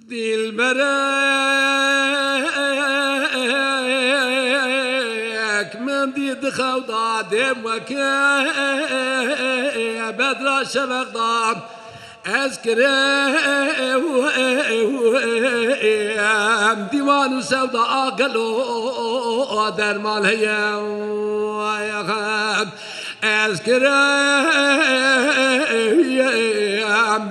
دل برك من ديد خوضا دم وكا بدر شبق ضام أذكر ديوان سودا قالوا در مال هيا يا خاب أذكر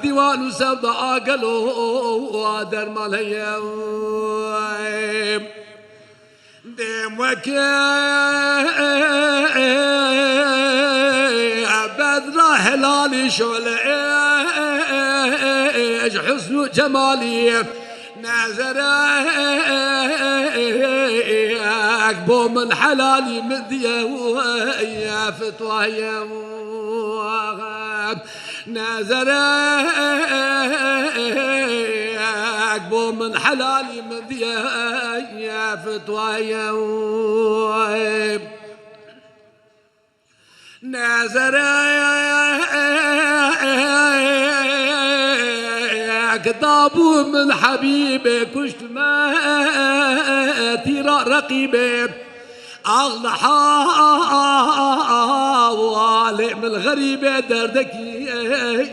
ديوان سودا قالوا در مال هيا دم وكا بدر هلالي شولئ حسن جمالي نازر أكبو من حلالي مديه يا فتوى يا نازر أكبو من حلالي مديه يا فتوى يا نازر كتابو من حبيبي كشت ما تيرا رقيبي أغلى حوالي من الغريبة دردك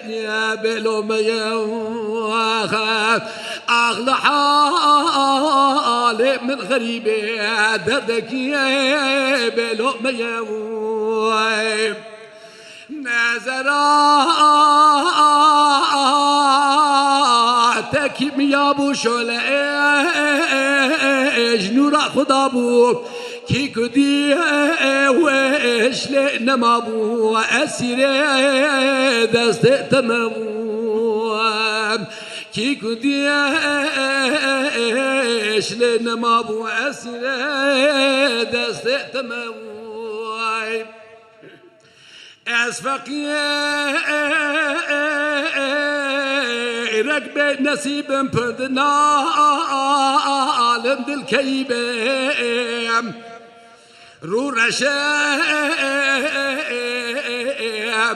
يا بلوم يا أغلى حوالي من الغريبة دردك يا بلوم يا نظراتك يا ابو شولئ نور خدا بو کی کدی وش لنما بو اسیر دست تمام کی کدی وش لنما بو اسیر دست تمام أسفقيرك بنصيب بدنا عالم دل كيبم رو رشا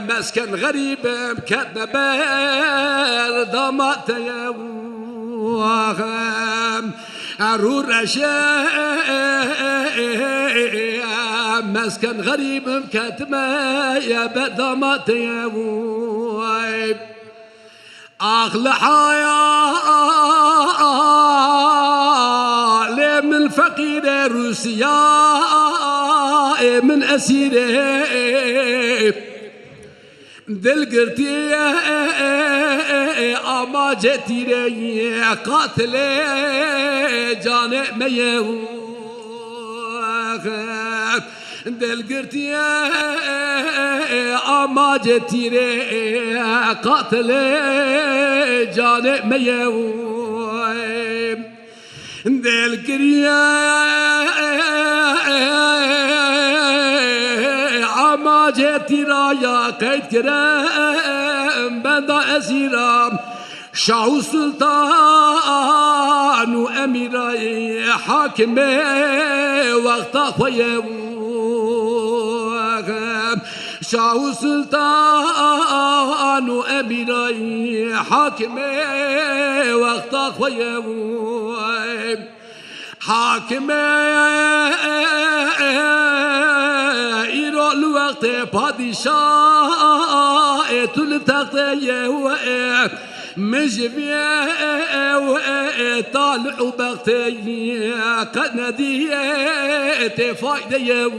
مسكن غريب كتنا بردمات يا رو رشا مسكن غريب كتما يا بدمات يا ويب أغلى حياة من الفقير روسيا من أسيره دل قرتي أما جتي لي قاتل جاني ميهو دل قرتي أما جتي لي قاتل جاني ميهو دل قريا أما جتي رايا قيد كرام بندا أسيرام شاو سلطان وأميري حاكم وقت خويا شاو سلطان وأميري حاكم وقت خويا حاكم إيرو الوقت بادشاه تلتقي مجبيه طالع وبغتي قد نديت فايدة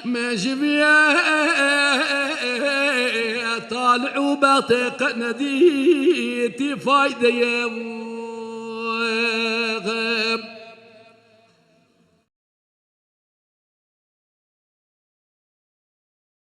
مجبيه طالع وبغتي قد نديت فايدة